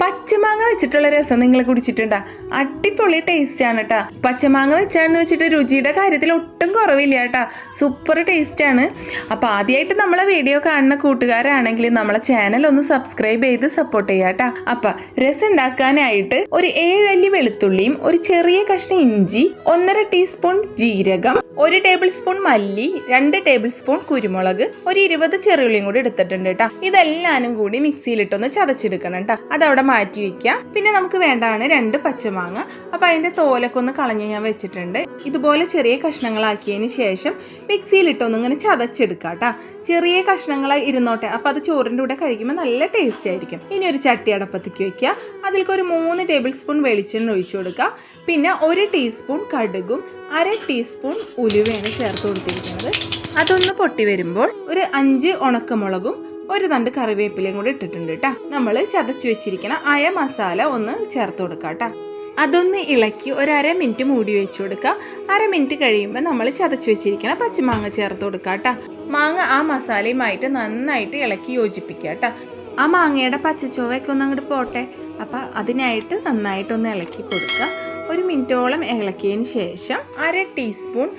പച്ചമാങ്ങ വെച്ചിട്ടുള്ള രസം നിങ്ങൾ കുടിച്ചിട്ടുണ്ടാ? അടിപൊളി ടേസ്റ്റ് ആണ് കേട്ടാ. പച്ചമാങ്ങ വെച്ചാന്ന് വെച്ചിട്ട് രുചിയുടെ കാര്യത്തിൽ ഒട്ടും കുറവില്ല കേട്ടാ. സൂപ്പർ ടേസ്റ്റ് ആണ്. അപ്പോൾ ആദ്യമായിട്ട് നമ്മളെ വീഡിയോ കാണുന്ന കൂട്ടുകാരാണെങ്കിൽ നമ്മളെ ചാനൽ ഒന്ന് സബ്സ്ക്രൈബ് ചെയ്ത് സപ്പോർട്ട് ചെയ്യാം കേട്ടാ. അപ്പം രസം ഉണ്ടാക്കാനായിട്ട് ഒരു 7 അല്ലി വെളുത്തുള്ളിയും ഒരു ചെറിയ കഷ്ണം ഇഞ്ചി, 1.5 ടീസ്പൂൺ ജീരകം, 1 ടേബിൾ സ്പൂൺ മല്ലി, 2 ടേബിൾ സ്പൂൺ കുരുമുളക്, ഒരു 20 ചെറുള്ളിയും കൂടി എടുത്തിട്ടുണ്ട് കേട്ടോ. ഇതെല്ലാനും കൂടി മിക്സിയിലിട്ടൊന്ന് ചതച്ചെടുക്കണം കേട്ടോ. അതവിടെ മാറ്റി വെക്കാം. പിന്നെ നമുക്ക് വേണ്ടതാണ് 2 പച്ചമാങ്ങ. അപ്പം അതിൻ്റെ തോലൊക്കെ ഒന്ന് കളഞ്ഞ് ഞാൻ വെച്ചിട്ടുണ്ട്. ഇതുപോലെ ചെറിയ കഷ്ണങ്ങളാക്കിയതിന് ശേഷം മിക്സിയിലിട്ടൊന്ന് ഇങ്ങനെ ചതച്ചെടുക്കാം കേട്ടോ. ചെറിയ കഷ്ണങ്ങൾ ഇരുന്നോട്ടെ. അപ്പം അത് ചോറിൻ്റെ കൂടെ കഴിക്കുമ്പോൾ നല്ല ടേസ്റ്റ് ആയിരിക്കും. ഇനി ഒരു ചട്ടി അടപ്പത്തേക്ക് വെക്കുക. അതിലേക്ക് ഒരു 3 ടേബിൾ സ്പൂൺ വെളിച്ചെണ്ണ ഒഴിച്ചു കൊടുക്കുക. പിന്നെ 1 ടീസ്പൂൺ കടുകും 1/2 ടീസ്പൂൺ ഉലുവയാണ് ചേർത്ത് കൊടുത്തിരിക്കുന്നത്. അതൊന്ന് പൊട്ടി വരുമ്പോൾ ഒരു 5 ഉണക്കമുളകും 1 തണ്ട് കറിവേപ്പിലയും കൂടി ഇട്ടിട്ടുണ്ട് കേട്ടോ. നമ്മൾ ചതച്ച് വെച്ചിരിക്കണം അയ മസാല ഒന്ന് ചേർത്ത് കൊടുക്കാം കേട്ടോ. അതൊന്ന് ഇളക്കി ഒരു 1/2 മിനിറ്റ് മൂടി വെച്ച് കൊടുക്കുക. 1/2 മിനിറ്റ് കഴിയുമ്പോൾ നമ്മൾ ചതച്ച് വെച്ചിരിക്കണം പച്ചമാങ്ങ ചേർത്ത് കൊടുക്കുക കേട്ടോ. മാങ്ങ ആ മസാലയുമായിട്ട് നന്നായിട്ട് ഇളക്കി യോജിപ്പിക്കുക കേട്ടോ. ആ മാങ്ങയുടെ പച്ചച്ചോവയൊക്കെ ഒന്ന് അങ്ങോട്ട് പോട്ടെ. അപ്പം അതിനായിട്ട് നന്നായിട്ടൊന്ന് ഇളക്കി കൊടുക്കുക. 1 മിനിറ്റോളം ഇളക്കിയതിന് ശേഷം 1/2 ടീസ്പൂൺ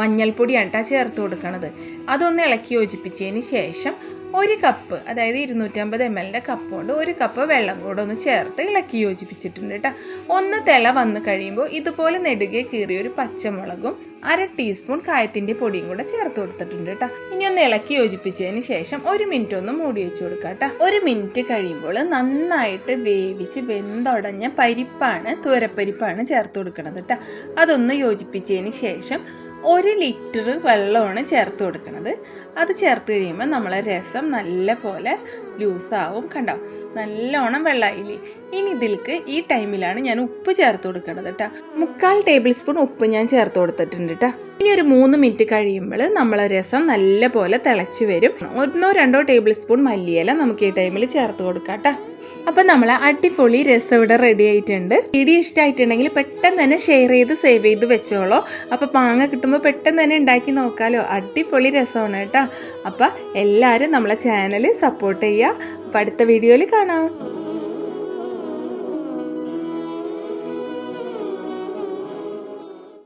മഞ്ഞൾപ്പൊടിയാണ് കേട്ടോ ചേർത്ത് കൊടുക്കണത്. അതൊന്ന് ഇളക്കി യോജിപ്പിച്ചതിന് ശേഷം 1 കപ്പ്, അതായത് 250 ml കപ്പ് കൊണ്ട് 1 കപ്പ് വെള്ളം കൂടെ ഒന്ന് ചേർത്ത് ഇളക്കി യോജിപ്പിച്ചിട്ടുണ്ട് കേട്ടോ. ഒന്ന് തിള വന്ന് കഴിയുമ്പോൾ ഇതുപോലെ നെടുകെ കീറിയ ഒരു പച്ചമുളകും 1/2 ടീസ്പൂൺ കായത്തിൻ്റെ പൊടിയും കൂടെ ചേർത്ത് കൊടുത്തിട്ടുണ്ട് കേട്ടോ. ഇനി ഒന്ന് ഇളക്കി യോജിപ്പിച്ചതിന് ശേഷം 1 മിനിറ്റ് ഒന്ന് മൂടി വെച്ച് കൊടുക്കാം കേട്ടോ. 1 മിനിറ്റ് കഴിയുമ്പോൾ നന്നായിട്ട് വേവിച്ച് വെന്തുടഞ്ഞ പരിപ്പാണ്, തുവരപ്പരിപ്പാണ് ചേർത്ത് കൊടുക്കണത് കേട്ടോ. അതൊന്ന് യോജിപ്പിച്ചതിന് ശേഷം 1 ലിറ്റർ വെള്ളമാണ് ചേർത്ത് കൊടുക്കുന്നത്. അത് ചേർത്ത് കഴിയുമ്പോൾ നമ്മളെ രസം നല്ല പോലെ ലൂസാവും. കണ്ടോ, നല്ലോണം വെള്ളമായില്ലേ. ഇനി ഇതിലേക്ക് ഈ ടൈമിലാണ് ഞാൻ ഉപ്പ് ചേർത്ത് കൊടുക്കണത് കേട്ടോ. 3/4 ടേബിൾ സ്പൂൺ ഉപ്പ് ഞാൻ ചേർത്ത് കൊടുത്തിട്ടുണ്ട് കേട്ടോ. ഇനി ഒരു 3 മിനിറ്റ് കഴിയുമ്പോൾ നമ്മളെ രസം നല്ല പോലെ തിളച്ച് വരും. 1-2 ടേബിൾ സ്പൂൺ മല്ലിയില നമുക്ക് ഈ ടൈമിൽ ചേർത്ത് കൊടുക്കാം കേട്ടോ. അപ്പം നമ്മൾ അടിപൊളി രസം ഇവിടെ റെഡി ആയിട്ടുണ്ട്. വീഡിയോ ഇഷ്ടമായിട്ടുണ്ടെങ്കിൽ പെട്ടെന്ന് തന്നെ ഷെയർ ചെയ്ത് സേവ് ചെയ്ത് വെച്ചോളൂ. അപ്പം മാങ്ങ കിട്ടുമ്പോൾ പെട്ടെന്ന് തന്നെ ഉണ്ടാക്കി നോക്കാമല്ലോ. അടിപൊളി രസമാണ് കേട്ടോ. അപ്പം എല്ലാവരും നമ്മളെ ചാനൽ സപ്പോർട്ട് ചെയ്യുക. അപ്പം അടുത്ത വീഡിയോയിൽ കാണാം.